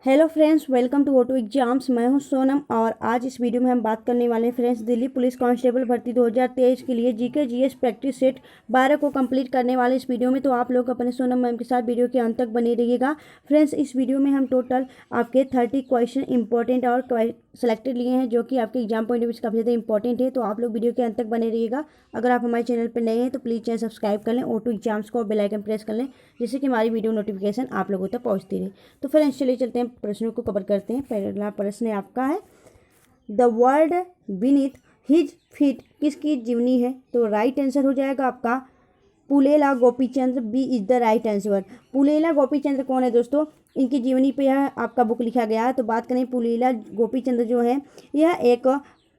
Hello friends, welcome to Auto Exams. मैं हूं सोनम और आज इस वीडियो में हम बात करने वाले हैं फ्रेंड्स दिल्ली पुलिस कांस्टेबल भर्ती 2023 के लिए जीके जीएस प्रैक्टिस सेट 12 को कंप्लीट करने वाले इस वीडियो में। तो आप लोग अपने सोनम मैम के साथ वीडियो के अंत तक बने रहिएगा। फ्रेंड्स, इस वीडियो में हम टोटल आपके 30 क्वेश्चन इंपॉर्टेंट और सेलेक्टेड लिए हैं जो कि आपके एग्जाम पॉइंट ऑफ व्यू से काफ़ी ज़्यादा इंपॉर्टेंट है। तो आप लोग वीडियो के अंत तक बने रहिएगा। अगर आप हमारे चैनल पर नए हैं तो प्लीज़ चैनल सब्सक्राइब कर लें, ऑटो एग्जाम्स को बेल आइकन प्रेस कर लें जिससे कि हमारी वीडियो नोटिफिकेशन आप लोगों तक पहुँचती रहे। तो फ्रेंड्स चलिए चलते हैं, प्रश्नों को कवर करते हैं। पहला प्रश्न आपका है, the world beneath his feet किसकी जीवनी है? तो राइट आंसर हो जाएगा आपका Pullela Gopichandra. B is the right answer. Pullela Gopichandra कौन है दोस्तों? इनकी जीवनी पे यह आपका बुक लिखा गया है। तो बात करें, पुलेला गोपीचंद्र जो है यह एक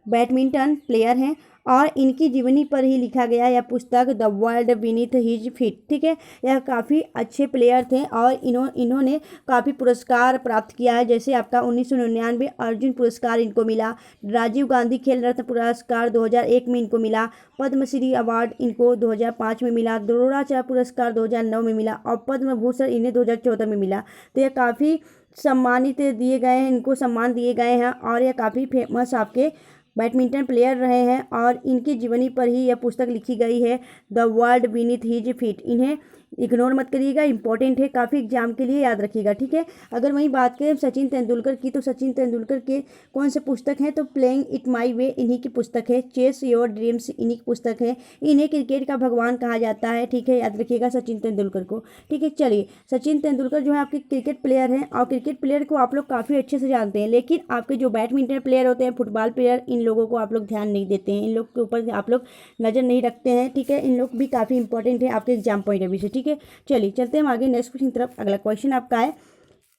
बैडमिंटन प्लेयर हैं और इनकी जीवनी पर ही लिखा गया यह पुस्तक the world beneath his feet. ठीक है, यह काफ़ी अच्छे प्लेयर थे और इन्होंने काफ़ी पुरस्कार प्राप्त किया है। जैसे आपका 1999 अर्जुन पुरस्कार इनको मिला, राजीव गांधी खेल रत्न पुरस्कार 2001 में इनको मिला, पद्मश्री अवार्ड इनको 2005 में मिला, द्रोणाचार्य पुरस्कार 2009 में मिला और पद्म भूषण इन्हें 2014 में मिला। तो यह काफ़ी सम्मानित दिए गए हैं, इनको सम्मान दिए गए हैं और यह काफ़ी फेमस आपके बैडमिंटन प्लेयर रहे हैं और इनकी जीवनी पर ही यह पुस्तक लिखी गई है, the world beneath his feet. इन्हें इग्नोर मत करिएगा, इंपॉर्टेंट है, काफ़ी एग्जाम के लिए याद रखिएगा। ठीक है, अगर वहीं बात करें सचिन तेंदुलकर की, तो सचिन तेंदुलकर के कौन से पुस्तक हैं? तो प्लेइंग इट माई वे इन्हीं की पुस्तक है, चेस योर ड्रीम्स इन्हीं की पुस्तक है, इन्हें क्रिकेट का भगवान कहा जाता है। ठीक है, याद रखिएगा सचिन तेंदुलकर को। ठीक है, चलिए, सचिन तेंदुलकर जो है आपके क्रिकेट प्लेयर हैं और क्रिकेट प्लेयर को आप लोग काफ़ी अच्छे से जानते हैं, लेकिन आपके जो बैडमिंटन प्लेयर होते हैं, फुटबॉल प्लेयर, इन लोगों को आप लोग ध्यान नहीं देते हैं, इन लोग के ऊपर आप लोग नज़र नहीं रखते हैं। ठीक है, इन लोग भी काफ़ी इंपॉर्टेंट है आपके एग्जाम पॉइंट ऑफ व्यू से। ठीक है, चलिए चलते हैं हम आगे नेक्स्ट क्वेश्चन की तरफ। अगला क्वेश्चन आपका है,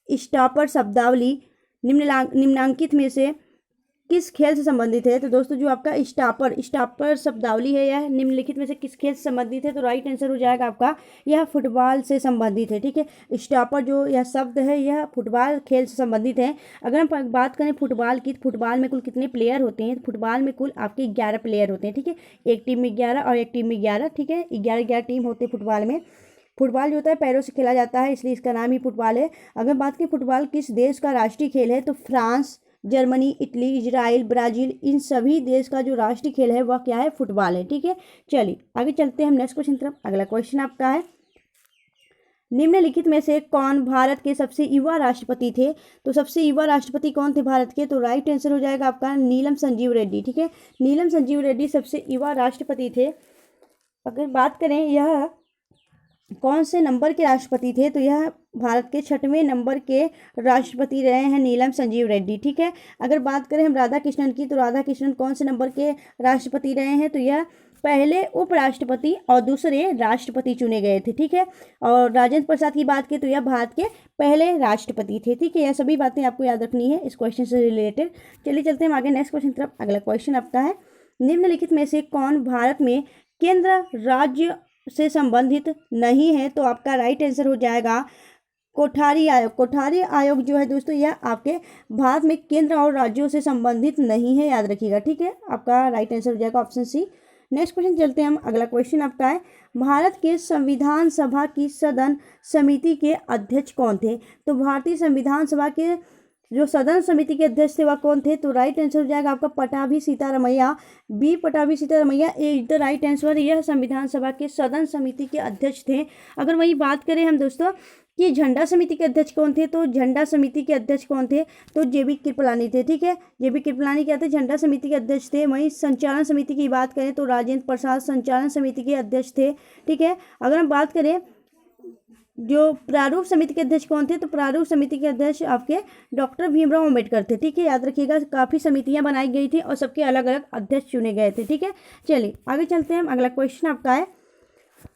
स्टॉपर शब्दावली निम्नांकित में से किस खेल से संबंधित है? तो दोस्तों जो आपका स्टॉपर शब्दावली है यह निम्नलिखित में से किस खेल से संबंधित है? तो राइट आंसर हो जाएगा आपका यह फुटबॉल से संबंधित है। ठीक है, स्टॉपर जो यह शब्द है यह फुटबॉल खेल से संबंधित है। अगर हम बात करें फुटबॉल की, फुटबॉल में कुल कितने प्लेयर होते हैं? फुटबॉल में कुल आपके 11 प्लेयर होते हैं। ठीक है, एक टीम में 11 और एक टीम में 11। ठीक है, 11 टीम होते हैं फुटबॉल में। फुटबॉल जो होता है पैरों से खेला जाता है, इसलिए इसका नाम ही फुटबॉल है। अगर बात करें फुटबॉल किस देश का राष्ट्रीय खेल है? तो France, Germany, Italy, Israel, Brazil, इन सभी देश का जो राष्ट्रीय खेल है वह क्या है? फुटबॉल है। ठीक है, चलिए आगे चलते हैं हम नेक्स्ट क्वेश्चन तरफ। अगला क्वेश्चन आपका है, निम्नलिखित में से कौन भारत के सबसे युवा राष्ट्रपति थे? तो सबसे युवा राष्ट्रपति कौन थे भारत के? तो राइट आंसर हो जाएगा आपका नीलम संजीव रेड्डी। ठीक है, नीलम संजीव रेड्डी सबसे युवा राष्ट्रपति थे। अगर बात करें यह कौन से नंबर के राष्ट्रपति थे? तो यह भारत के 6वें नंबर के राष्ट्रपति रहे हैं नीलम संजीव रेड्डी। ठीक है, अगर बात करें हम राधा कृष्णन की, तो राधा कृष्णन कौन से नंबर के राष्ट्रपति रहे हैं? तो यह पहले उपराष्ट्रपति और दूसरे राष्ट्रपति चुने गए थे। ठीक है, और राजेंद्र प्रसाद की बात की तो यह भारत के पहले राष्ट्रपति थे। ठीक है, यह सभी बातें आपको याद रखनी है इस क्वेश्चन से रिलेटेड। चलिए चलते हैं आगे नेक्स्ट क्वेश्चन तरफ। अगला क्वेश्चन आपका है, निम्नलिखित में से कौन भारत में केंद्र राज्य से संबंधित नहीं है? तो आपका राइट आंसर हो जाएगा कोठारी आयोग। कोठारी आयोग जो है दोस्तों यह आपके भारत में केंद्र और राज्यों से संबंधित नहीं है, याद रखिएगा। ठीक है, आपका राइट आंसर हो जाएगा ऑप्शन सी। नेक्स्ट क्वेश्चन चलते हैं हम। अगला क्वेश्चन आपका है, भारत के संविधान सभा की सदन समिति के अध्यक्ष कौन थे? तो भारतीय संविधान सभा के जो सदन समिति के अध्यक्ष थे वह कौन थे? तो राइट आंसर हो जाएगा आपका Pattabhi Sitaramayya. B Pattabhi Sitaramayya is the right answer. यह संविधान सभा के सदन समिति के अध्यक्ष थे। अगर वही बात करें हम दोस्तों कि झंडा समिति के अध्यक्ष कौन थे, तो झंडा समिति के अध्यक्ष कौन थे? तो जेबी कृपलानी थे। ठीक है, जेबी कृपलानी क्या थे? झंडा समिति के अध्यक्ष थे। वहीं संचालन समिति की बात करें तो राजेंद्र प्रसाद संचालन समिति के अध्यक्ष थे। ठीक है, अगर हम बात करें जो प्रारूप समिति के अध्यक्ष कौन थे, तो प्रारूप समिति के अध्यक्ष आपके डॉक्टर भीमराव अम्बेडकर थे। ठीक है, याद रखिएगा काफ़ी समितियां बनाई गई थी और सबके अलग अलग अध्यक्ष चुने गए थे। ठीक है, चलिए आगे चलते हैं। अगला क्वेश्चन आपका है,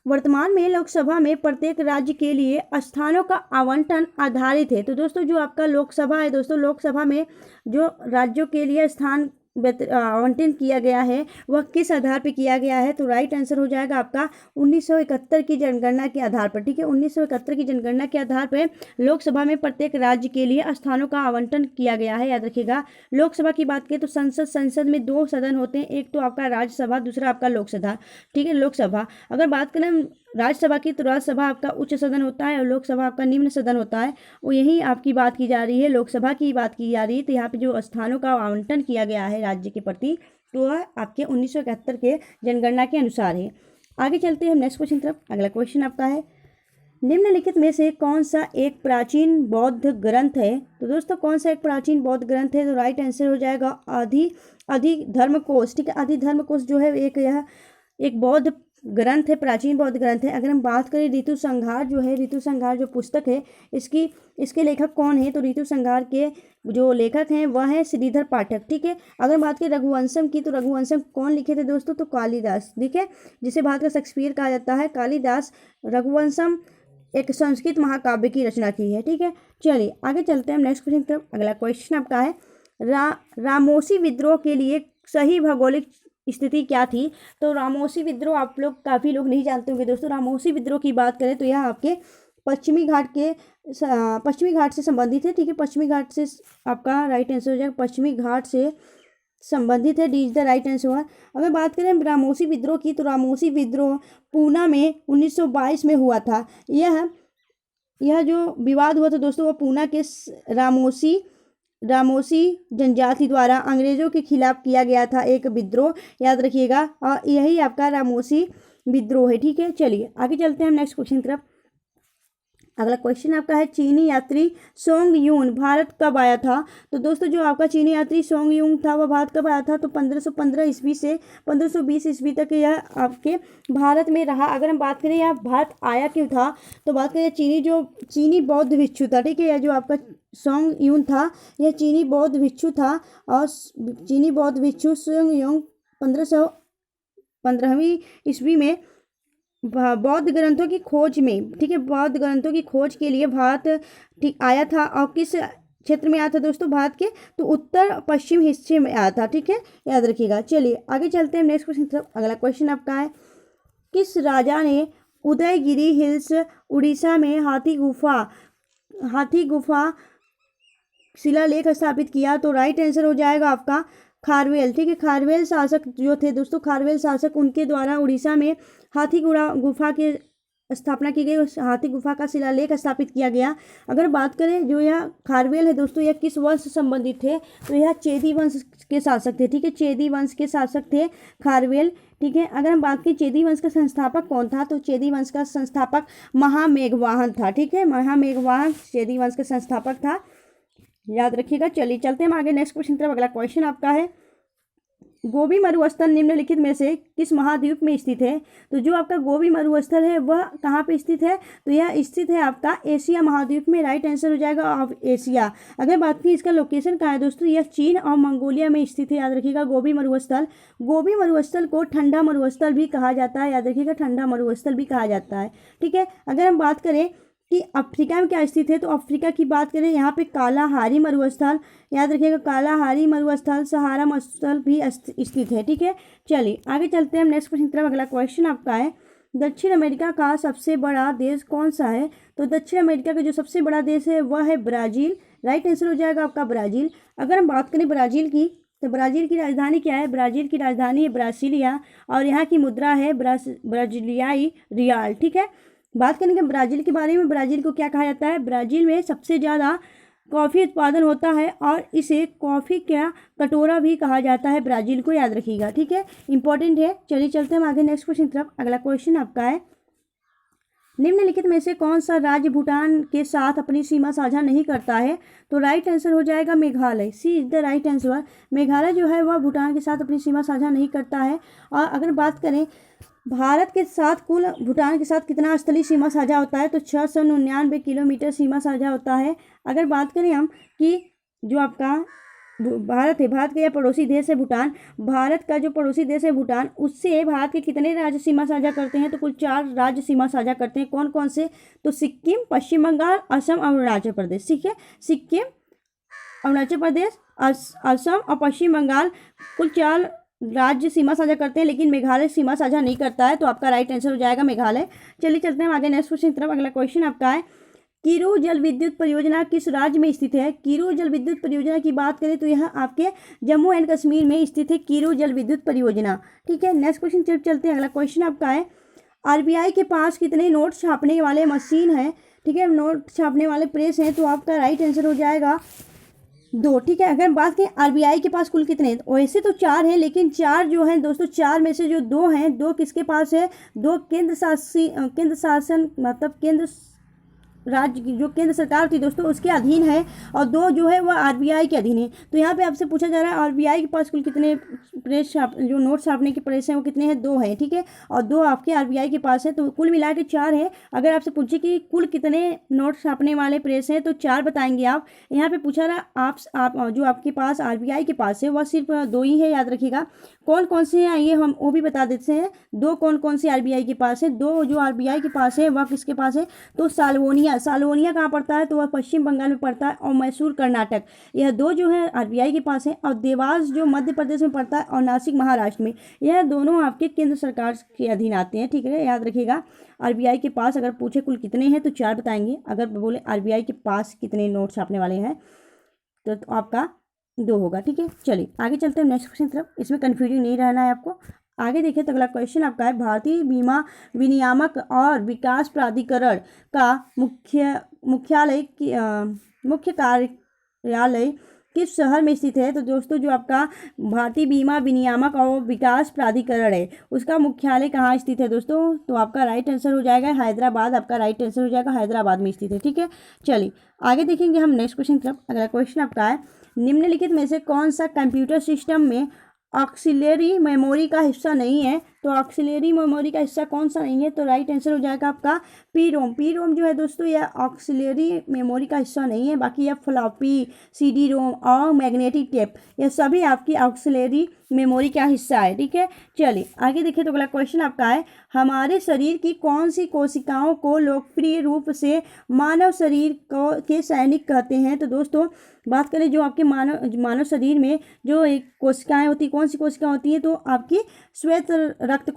वर्तमान में लोकसभा में प्रत्येक राज्य के लिए स्थानों का आवंटन आधारित है। तो दोस्तों जो आपका लोकसभा है दोस्तों, लोकसभा में जो राज्यों के लिए स्थान आवंटन किया गया है वह किस आधार पर किया गया है? तो राइट आंसर हो जाएगा आपका 1971 की जनगणना के आधार पर। ठीक है, 1971 की जनगणना के आधार पर लोकसभा में प्रत्येक राज्य के लिए स्थानों का आवंटन किया गया है, याद रखिएगा। लोकसभा की बात करें तो संसद में 2 सदन होते हैं, एक तो आपका राज्यसभा, दूसरा आपका लोकसभा। ठीक है, लोकसभा। अगर बात करें राज्यसभा की, तो राज्यसभा आपका उच्च सदन होता है और लोकसभा आपका निम्न सदन होता है। और यही आपकी बात की जा रही है, लोकसभा की बात की जा रही है। तो यहाँ पे जो स्थानों का आवंटन किया गया है राज्य के प्रति, तो वह आपके 1971 के जनगणना के अनुसार है। आगे चलते हैं हम नेक्स्ट क्वेश्चन तरफ। अगला क्वेश्चन आपका है, निम्नलिखित में से कौन सा एक प्राचीन बौद्ध ग्रंथ है? तो दोस्तों कौन सा एक प्राचीन बौद्ध ग्रंथ है? तो राइट आंसर हो जाएगा अधिधर्मकोश। ठीक है, अधिधर्मकोश जो है यह एक बौद्ध ग्रंथ है, प्राचीन बौद्ध ग्रंथ है। अगर हम बात करें ऋतु संहार जो है, ऋतु संहार जो पुस्तक है, इसके लेखक कौन है? तो ऋतु संहार के जो लेखक हैं वह है श्रीधर पाठक। ठीक है, अगर बात करें रघुवंशम की, तो रघुवंशम कौन लिखे थे दोस्तों? तो कालिदास। ठीक है, जिसे भारत का शेक्सपियर कहा जाता है, कालिदास रघुवंशम एक संस्कृत महाकाव्य की रचना की है। ठीक है, चलिए आगे चलते हैं हम नेक्स्ट क्वेश्चन तरफ। अगला क्वेश्चन आपका है, रामोसी विद्रोह के लिए सही भौगोलिक स्थिति क्या थी? तो रामोसी विद्रोह आप लोग काफ़ी लोग नहीं जानते होंगे दोस्तों। रामोसी विद्रोह की बात करें तो यह आपके पश्चिमी घाट से संबंधित है। ठीक है, पश्चिमी घाट से आपका राइट आंसर हो जाएगा, पश्चिमी घाट से संबंधित है, D is the right answer. अगर बात करें रामोसी विद्रोह की, तो रामोसी विद्रोह पूना में 1922 में हुआ था। यह जो विवाद हुआ था दोस्तों, वह पूना के रामोसी जनजाति द्वारा अंग्रेजों के खिलाफ किया गया था, एक विद्रोह, याद रखिएगा। और यही आपका रामोसी विद्रोह है। ठीक है, चलिए आगे चलते हैं हम नेक्स्ट क्वेश्चन की तरफ। अगला क्वेश्चन आपका है, चीनी यात्री सोंग यून भारत कब आया था? तो दोस्तों जो आपका चीनी यात्री सोंग यून था वह भारत कब आया था? तो 1515 ईस्वी से 1520 ईस्वी तक यह आपके भारत में रहा। अगर हम बात करें यह भारत आया क्यों था, तो बात करें चीनी बौद्ध भिक्षु था। ठीक है, यह जो आपका सोंग यून था यह चीनी बौद्ध भिक्षु था, और चीनी बौद्ध भिक्षु सोंग यून 1515वीं ईस्वी में बौद्ध ग्रंथों की खोज में, ठीक है, बौद्ध ग्रंथों की खोज के लिए भारत ठीक आया था। और किस क्षेत्र में आया था दोस्तों भारत के? तो उत्तर पश्चिम हिस्से में आया था। ठीक है, याद रखिएगा। चलिए आगे चलते हैं नेक्स्ट क्वेश्चन तरफ। अगला क्वेश्चन आपका है, किस राजा ने उदयगिरी हिल्स उड़ीसा में हाथी गुफा शिलालेख स्थापित किया? तो राइट आंसर हो जाएगा आपका खारवेल। ठीक है, खारवेल शासक जो थे दोस्तों, खारवेल शासक, उनके द्वारा उड़ीसा में हाथी गुफा की स्थापना की गई, उस हाथी गुफा का शिलालेख स्थापित किया गया। अगर बात करें जो यह खारवेल है दोस्तों, यह किस वंश से संबंधित थे? तो यह चेदी वंश के शासक थे। ठीक है, चेदी वंश के शासक थे खारवेल। ठीक है, अगर हम बात करें चेदी वंश का संस्थापक कौन था, तो चेदी वंश का संस्थापक महामेघवाहन था। ठीक है, महामेघवाहन चेदी वंश का संस्थापक था, याद रखिएगा। चलिए चलते हैं हम आगे नेक्स्ट क्वेश्चन तरफ। अगला क्वेश्चन आपका है, गोबी मरुस्थल निम्नलिखित में से किस महाद्वीप में स्थित है? तो जो आपका गोबी मरुस्थल है वह कहाँ पे स्थित है? तो यह स्थित है आपका एशिया महाद्वीप में, राइट आंसर हो जाएगा ऑफ एशिया। अगर बात की इसका लोकेशन कहाँ है दोस्तों, यह चीन और मंगोलिया में स्थित है, याद रखिएगा। गोबी मरुस्थल को ठंडा मरुस्थल भी कहा जाता है, याद रखिएगा, ठंडा मरुस्थल भी कहा जाता है। ठीक है, अगर हम बात करें कि अफ्रीका में क्या स्थित है, तो अफ्रीका की बात करें यहाँ पे कालाहारी मरुस्थल, याद रखिएगा, कालाहारी मरुस्थल, सहारा मरुस्थल भी स्थित है। ठीक है, चलिए आगे चलते हैं हम नेक्स्ट क्वेश्चन की तरफ। अगला क्वेश्चन आपका है, दक्षिण अमेरिका का सबसे बड़ा देश कौन सा है? तो दक्षिण अमेरिका का जो सबसे बड़ा देश है वह है ब्राज़ील, राइट आंसर हो जाएगा आपका ब्राज़ील। अगर हम बात करें ब्राज़ील की, तो ब्राज़ील की राजधानी क्या है? ब्राज़ील की राजधानी है ब्रासिलिया, और यहाँ की मुद्रा है ब्राज़ीलियाई रियाल। ठीक है, बात करेंगे ब्राज़ील के बारे में। ब्राज़ील को क्या कहा जाता है? ब्राज़ील में सबसे ज़्यादा कॉफ़ी उत्पादन होता है, और इसे कॉफ़ी का कटोरा भी कहा जाता है ब्राज़ील को, याद रखिएगा। ठीक है, इंपॉर्टेंट है। चलिए चलते हैं हम आगे नेक्स्ट क्वेश्चन तरफ। अगला क्वेश्चन आपका है, निम्नलिखित में से कौन सा राज्य भूटान के साथ अपनी सीमा साझा नहीं करता है? तो राइट आंसर हो जाएगा Meghalaya, C is the right answer. Meghalaya जो है वह भूटान के साथ अपनी सीमा साझा नहीं करता है। और अगर बात करें भारत के साथ कुल भूटान के साथ कितना स्थलीय सीमा साझा होता है, तो 699 किलोमीटर सीमा साझा होता है। अगर बात करें हम कि जो आपका भारत है, भारत का यह पड़ोसी देश है भूटान, भारत का जो पड़ोसी देश है भूटान, उससे भारत के कितने राज्य सीमा साझा करते हैं? तो कुल 4 राज्य सीमा साझा करते हैं। कौन कौन से? तो सिक्किम, पश्चिम बंगाल, असम और अरुणाचल प्रदेश। ठीक है, सिक्किम, अरुणाचल प्रदेश, असम और पश्चिम बंगाल कुल 4 राज्य सीमा साझा करते हैं, लेकिन मेघालय सीमा साझा नहीं करता है, तो आपका राइट आंसर हो जाएगा मेघालय। चलिए चलते हैं आगे नेक्स्ट क्वेश्चन की तरफ। अगला क्वेश्चन आपका है, किरू जल विद्युत परियोजना किस राज्य में स्थित है? किरू जल विद्युत परियोजना की बात करें तो यह आपके जम्मू एंड कश्मीर में स्थित है, किरू जल विद्युत परियोजना। ठीक है, नेक्स्ट क्वेश्चन चलते हैं। अगला क्वेश्चन आपका है, आरबीआई के पास कितने नोट छापने वाले मशीन हैं, ठीक है, नोट छापने वाले प्रेस हैं, तो आपका राइट आंसर हो जाएगा 2, ठीक है। अगर बात करें आरबीआई के पास कुल कितने हैं, वैसे तो 4 हैं, लेकिन 4 जो हैं दोस्तों, 4 में से जो 2 हैं, 2 किसके पास है, 2 केंद्र शासन मतलब केंद्र राज्य की जो केंद्र सरकार थी दोस्तों उसके अधीन है, और 2 जो है वह आरबीआई के अधीन है। तो यहाँ पे आपसे पूछा जा रहा है आरबीआई के पास कुल कितने प्रेस जो नोट छापने के प्रेस हैं वो कितने हैं, 2 हैं, ठीक है, और 2 आपके आरबीआई के पास है, तो कुल मिला के 4 है। अगर आपसे पूछे कि कुल कितने नोट छापने वाले प्रेस हैं तो 4 बताएंगे आप। यहाँ पे पूछा रहा आप जो आपके पास आरबीआई के पास है वह सिर्फ 2 ही है, याद रखिएगा। कौन कौन से हैं ये हम वो भी बता देते हैं। 2 कौन कौन से आरबीआई के पास है, 2 जो आरबीआई के पास है वह किसके पास है, तो सालवोनिया कहाँ पड़ता है, तो वह पश्चिम बंगाल में पड़ता है, और मैसूर कर्नाटक, यह 2 जो है आरबीआई के पास है। और देवास जो मध्य प्रदेश में पड़ता है, और नासिक महाराष्ट्र में, यह दोनों आपके केंद्र सरकार के अधीन आते हैं, ठीक है, याद रखिएगा। आरबीआई के पास अगर पूछे कुल कितने हैं तो 4 बताएंगे, अगर बोले आरबीआई के पास कितने नोट छापने वाले हैं तो आपका 2 होगा, ठीक है। चलिए आगे चलते हैं नेक्स्ट क्वेश्चन तरफ, इसमें कन्फ्यूजन नहीं रहना है आपको। आगे देखिए तो अगला क्वेश्चन आपका है, भारतीय बीमा विनियामक और विकास प्राधिकरण का मुख्य कार्यालय किस शहर में स्थित है, तो दोस्तों जो आपका भारतीय बीमा विनियामक और विकास प्राधिकरण है उसका मुख्यालय कहाँ स्थित है दोस्तों, तो आपका राइट आंसर हो जाएगा हैदराबाद, आपका राइट आंसर हो जाएगा हैदराबाद में स्थित है, ठीक है। चलिए आगे देखेंगे हम नेक्स्ट क्वेश्चन तरफ। अगला क्वेश्चन आपका है, निम्नलिखित में से कौन सा कंप्यूटर सिस्टम में ऑक्सिलरी मेमोरी का हिस्सा नहीं है, तो ऑक्सिलरी मेमोरी का हिस्सा कौन सा नहीं है, तो राइट आंसर हो जाएगा आपका पी रोम जो है दोस्तों यह ऑक्सिलरी मेमोरी का हिस्सा नहीं है, बाकी यह फ्लॉपी, सीडी रोम और मैग्नेटिक टेप यह सभी आपकी ऑक्सिलरी मेमोरी का हिस्सा है, ठीक है। चलिए आगे देखिए तो अगला क्वेश्चन आपका है, हमारे शरीर की कौन सी कोशिकाओं को लोकप्रिय रूप से मानव शरीर के सैनिक कहते हैं, तो दोस्तों बात करें जो आपके मानव शरीर में जो एक कोशिकाएं होती, कौन सी कोशिकाएं होती हैं, तो आपकी श्वेत रक्त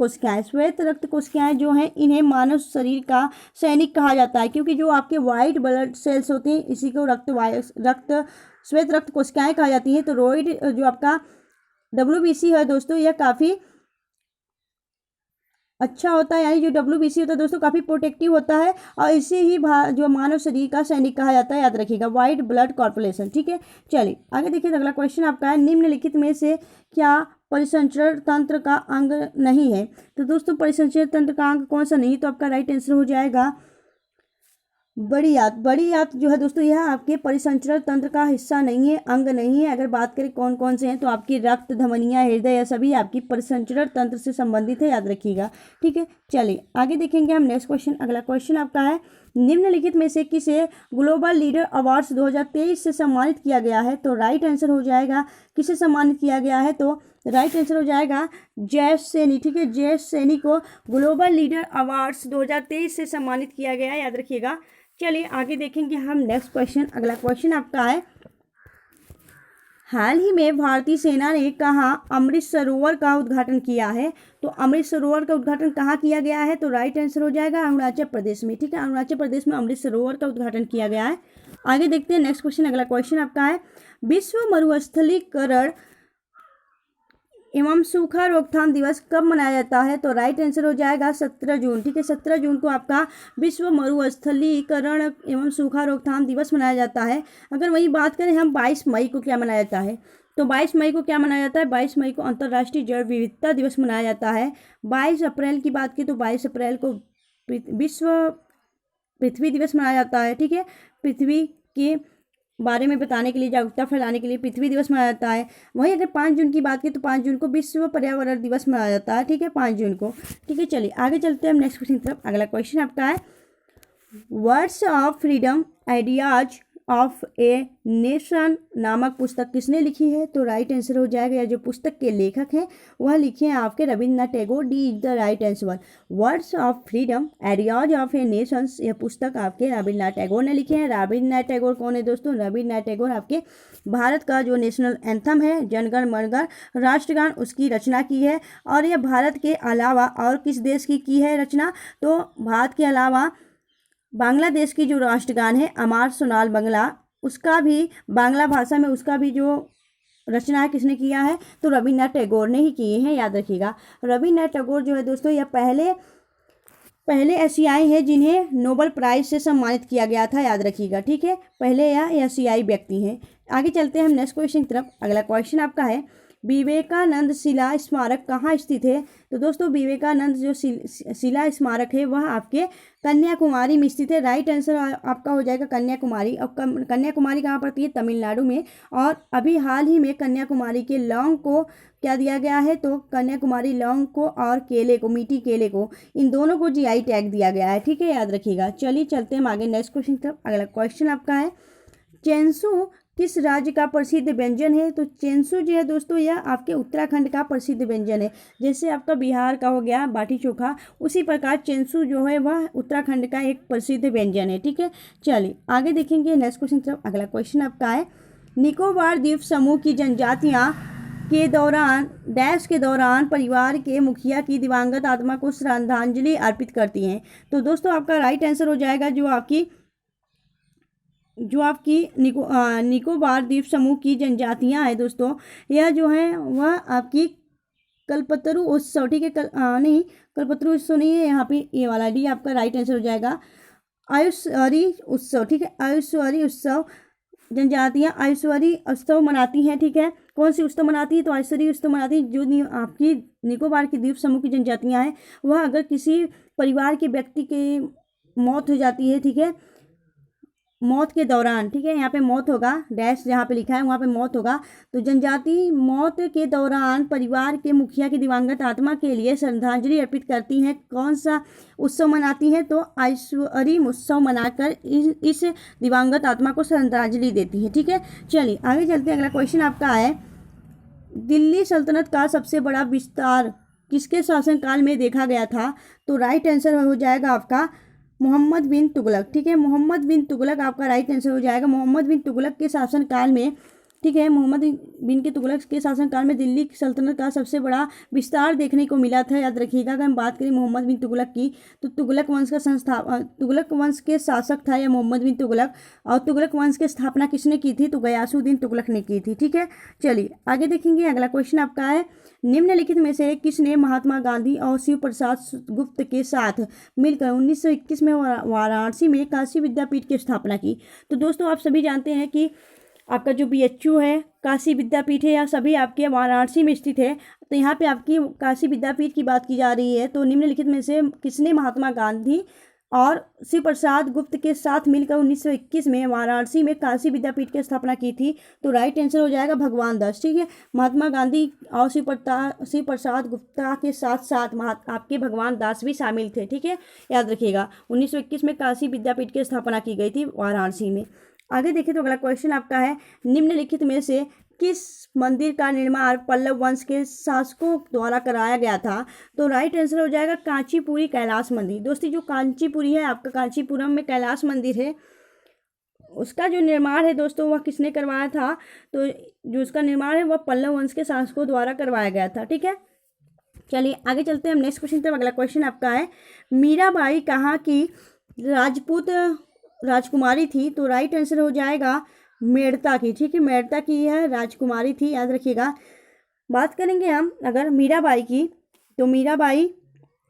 कोशिकाएं जो हैं इन्हें मानव शरीर का सैनिक कहा जाता है, क्योंकि जो आपके वाइट ब्लड सेल्स होते हैं इसी को श्वेत रक्त कोशिकाएं कहा जाती हैं। तो रोइड जो आपका WBC है दोस्तों यह काफ़ी अच्छा होता है, यानी जो WBC होता है दोस्तों काफ़ी प्रोटेक्टिव होता है, और इसे ही जो मानव शरीर का सैनिक कहा जाता है, याद रखिएगा, वाइट ब्लड कॉर्पोरेशन, ठीक है। चलिए आगे देखिए अगला क्वेश्चन आपका है, निम्नलिखित में से क्या परिसंचरण तंत्र का अंग नहीं है, तो दोस्तों परिसंचरण तंत्र का अंग कौन सा नहीं, तो आपका राइट आंसर हो जाएगा बड़ी आंत जो है दोस्तों यह आपके परिसंचरण तंत्र का हिस्सा नहीं है, अंग नहीं है। अगर बात करें कौन कौन से हैं तो आपकी रक्त, धमनियां, हृदय यह सभी आपकी परिसंचरण तंत्र से संबंधित है, याद रखिएगा, ठीक है। चलिए आगे देखेंगे हम नेक्स्ट क्वेश्चन। अगला क्वेश्चन आपका है, निम्नलिखित में से किसे ग्लोबल लीडर अवार्ड्स 2023 से सम्मानित किया गया है, तो राइट आंसर हो जाएगा किसे सम्मानित किया गया है, तो राइट आंसर हो जाएगा जयेश सैनी, ठीक है, जयेश सैनी को ग्लोबल लीडर अवार्ड्स 2023 से सम्मानित किया गया है, याद रखिएगा। चलिए आगे देखेंगे हम नेक्स्ट क्वेश्चन। अगला क्वेश्चन आपका है, हाल ही में भारतीय सेना ने कहाँ अमृत सरोवर का उद्घाटन किया है, तो अमृत सरोवर का उद्घाटन कहाँ किया गया है, तो राइट आंसर हो जाएगा अरुणाचल प्रदेश में, ठीक है, अरुणाचल प्रदेश में अमृत सरोवर का उद्घाटन किया गया है। आगे देखते हैं नेक्स्ट क्वेश्चन। अगला क्वेश्चन आपका है, विश्व मरुस्थलीकरण एवं सूखा रोकथाम दिवस कब मनाया जाता है, तो राइट आंसर हो जाएगा 17 जून, ठीक है, 17 जून को आपका विश्व मरुस्थलीकरण एवं सूखा रोकथाम दिवस मनाया जाता है। अगर वही बात करें हम 22 मई को क्या मनाया जाता है, तो 22 मई को क्या मनाया जाता है, 22 मई को अंतर्राष्ट्रीय जैव विविधता दिवस मनाया जाता है। 22 अप्रैल की बात की तो 22 अप्रैल को विश्व पृथ्वी दिवस मनाया जाता है, ठीक है, पृथ्वी के बारे में बताने के लिए, जागरूकता फैलाने के लिए पृथ्वी दिवस मनाया जाता है। वहीं अगर 5 जून की बात की तो 5 जून को विश्व पर्यावरण दिवस मनाया जाता है, ठीक है, 5 जून को, ठीक है। चलिए आगे चलते हैं हम नेक्स्ट क्वेश्चन की तरफ। अगला क्वेश्चन आपका है, words of freedom ideas of a nation नामक पुस्तक किसने लिखी है, तो राइट आंसर हो जाएगा, या जो पुस्तक के लेखक हैं वह लिखे हैं आपके Rabindranath Tagore, D is the right answer. Words of freedom ideas of a nation यह पुस्तक आपके रविन्द्रनाथ टैगोर ने लिखे हैं। रविन्द्रनाथ टैगोर कौन है दोस्तों, रविन्द्रनाथ टैगोर आपके भारत का जो नेशनल एंथम है जनगण मनगण राष्ट्रगान उसकी रचना की है, और यह भारत के अलावा और किस देश की है रचना, तो भारत के अलावा बांग्लादेश की जो राष्ट्रगान है अमार सोनाल बांग्ला, उसका भी बांग्ला भाषा में उसका भी जो रचना है किसने किया है, तो रविन्द्रनाथ टैगोर ने ही किए हैं, याद रखिएगा। रविन्द्रनाथ टैगोर जो है दोस्तों यह पहले पहले एशियाई हैं जिन्हें नोबेल प्राइज से सम्मानित किया गया था, याद रखिएगा, ठीक है। पहले यह एशियाई व्यक्ति हैं। आगे चलते हैं हम नेक्स्ट क्वेश्चन की तरफ। अगला क्वेश्चन आपका है विवेकानंद शिला स्मारक कहाँ स्थित है। तो दोस्तों विवेकानंद जो शिला स्मारक है वह आपके कन्याकुमारी में स्थित है। राइट आंसर आपका हो जाएगा कन्याकुमारी। और कन्याकुमारी कहाँ पड़ती है, तमिलनाडु में। और अभी हाल ही में कन्याकुमारी के लौंग को क्या दिया गया है, तो कन्याकुमारी लौंग को और केले को, मीठी केले को, इन दोनों को जीआई टैग दिया गया है, ठीक है, याद रखिएगा। चलिए चलते हैं आगे नेक्स्ट क्वेश्चन की तरफ। अगला क्वेश्चन आपका है चेंसू किस राज्य का प्रसिद्ध व्यंजन है। तो चेंसू जो है दोस्तों यह आपके उत्तराखंड का प्रसिद्ध व्यंजन है। जैसे आपका बिहार का हो गया बाटी चोखा, उसी प्रकार चेंसू जो है वह उत्तराखंड का एक प्रसिद्ध व्यंजन है, ठीक है। चलिए आगे देखेंगे नेक्स्ट क्वेश्चन तरफ। अगला क्वेश्चन आपका है निकोबार द्वीप समूह की जनजातियाँ के दौरान डैश के दौरान परिवार के मुखिया की दिवंगत आत्मा को श्रद्धांजलि अर्पित करती हैं। तो दोस्तों आपका राइट आंसर हो जाएगा जो आपकी निकोबार द्वीप समूह की जनजातियां हैं दोस्तों, यह जो है वह आपकी कल्पतरु उत्सव, ठीक है, नहीं कल्पतरु उत्सव नहीं है, यहाँ पे ये वाला डी आपका राइट आंसर हो जाएगा आयुष्वरी उत्सव, ठीक है। आयुष्वरी उत्सव जनजातियां आयुष्वरी उत्सव मनाती हैं, ठीक है। कौन सी उत्सव मनाती है, तो आयुष्वरी उत्सव मनाती है। जो आपकी निकोबार की द्वीप समूह की जनजातियां हैं वह अगर किसी परिवार के व्यक्ति की मौत हो जाती है, ठीक है, मौत के दौरान, ठीक है, यहाँ पे मौत होगा, डैश जहाँ पे लिखा है वहाँ पे मौत होगा, तो जनजाति मौत के दौरान परिवार के मुखिया की दिवंगत आत्मा के लिए श्रद्धांजलि अर्पित करती हैं। कौन सा उत्सव मनाती हैं, तो आयुष्वरी उत्सव मनाकर इस दिवंगत आत्मा को श्रद्धांजलि देती है, ठीक है। चलिए आगे चलते हैं। अगला क्वेश्चन आपका है दिल्ली सल्तनत का सबसे बड़ा विस्तार किसके शासनकाल में देखा गया था। तो राइट आंसर हो जाएगा आपका मोहम्मद बिन तुगलक, ठीक है। मोहम्मद बिन तुगलक आपका राइट आंसर हो जाएगा। मोहम्मद बिन तुगलक के शासनकाल में, ठीक है, मोहम्मद बिन के तुगलक के शासनकाल में दिल्ली सल्तनत का सबसे बड़ा विस्तार देखने को मिला था, याद रखिएगा। अगर हम बात करें मोहम्मद बिन तुगलक की, तो तुगलक वंश का तुगलक वंश के शासक था यह मोहम्मद बिन तुगलक। और तुगलक वंश की स्थापना किसने की थी, तो गयासुद्दीन तुगलक ने की थी, ठीक है। चलिए आगे देखेंगे। अगला क्वेश्चन आपका है निम्नलिखित में से किसने महात्मा गांधी और शिव प्रसाद गुप्त के साथ मिलकर 1921 में वाराणसी में काशी विद्यापीठ की स्थापना की। तो दोस्तों आप सभी जानते हैं कि आपका जो BHU है काशी विद्यापीठ है, यह सभी आपके वाराणसी में स्थित है। तो यहाँ पे आपकी काशी विद्यापीठ की बात की जा रही है। तो निम्नलिखित में से किसने महात्मा गांधी और शिव प्रसाद गुप्त के साथ मिलकर 1921 में वाराणसी में काशी विद्यापीठ की स्थापना की थी। तो राइट आंसर हो जाएगा भगवान दास, ठीक है। महात्मा गांधी और शिव प्रसाद गुप्ता के साथ साथ आपके भगवान दास भी शामिल थे, ठीक है, याद रखिएगा। 1921 में काशी विद्यापीठ की स्थापना की गई थी वाराणसी में। आगे देखिए तो अगला क्वेश्चन आपका है निम्नलिखित में से किस मंदिर का निर्माण पल्लव वंश के शासकों द्वारा कराया गया था। तो राइट आंसर हो जाएगा कांचीपुरी कैलाश मंदिर। दोस्तों जो कांचीपुरी है आपका कांचीपुरम में कैलाश मंदिर है, उसका जो निर्माण है दोस्तों वह किसने करवाया था, तो जो उसका निर्माण है वह पल्लव वंश के शासकों द्वारा करवाया गया था, ठीक है। चलिए आगे चलते हैं हम नेक्स्ट क्वेश्चन तक। अगला क्वेश्चन आपका है मीराबाई कहाँ की राजपूत राजकुमारी थी। तो राइट आंसर हो जाएगा मेड़ता की, ठीक है, मेड़ता की यह राजकुमारी थी, याद रखिएगा। बात करेंगे हम अगर मीराबाई की, तो मीराबाई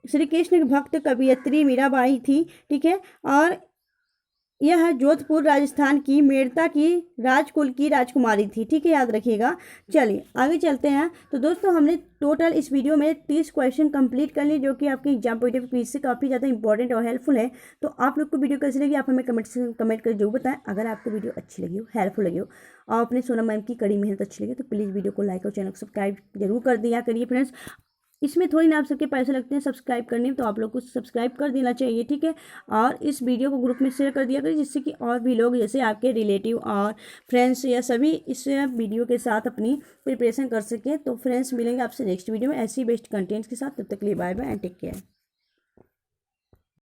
श्री कृष्ण भक्त कवयित्री मीराबाई थी, ठीक है। और यह जोधपुर राजस्थान की मेड़ता की राजकुल की राजकुमारी थी, ठीक है, याद रखिएगा। चलिए आगे चलते हैं। तो दोस्तों हमने टोटल इस वीडियो में 30 क्वेश्चन कंप्लीट कर लिए, जो कि आपके एग्जाम पॉइंट ऑफ व्यू से काफ़ी ज़्यादा इंपॉर्टेंट और हेल्पफुल है। तो आप लोग को वीडियो कैसी लगी आप हमें कमेंट कर जरूर बताएं। अगर आपको वीडियो अच्छी लगी हो, हेल्पफुल लगी हो और अपने सोनम मैम की कड़ी मेहनत अच्छी लगी तो प्लीज़ वीडियो को लाइक और चैनल को सब्सक्राइब जरूर कर दिया करिए फ्रेंड्स। इसमें थोड़ी ना आप सबके पैसे लगते हैं सब्सक्राइब करने में, तो आप लोग को सब्सक्राइब कर देना चाहिए, ठीक है। और इस वीडियो को ग्रुप में शेयर कर दिया करिए, जिससे कि और भी लोग जैसे आपके रिलेटिव और फ्रेंड्स या सभी इस वीडियो के साथ अपनी प्रिपरेशन कर सकें। तो फ्रेंड्स मिलेंगे आपसे नेक्स्ट वीडियो में ऐसी बेस्ट कंटेंट्स के साथ। तब तक के लिए bye bye and take care.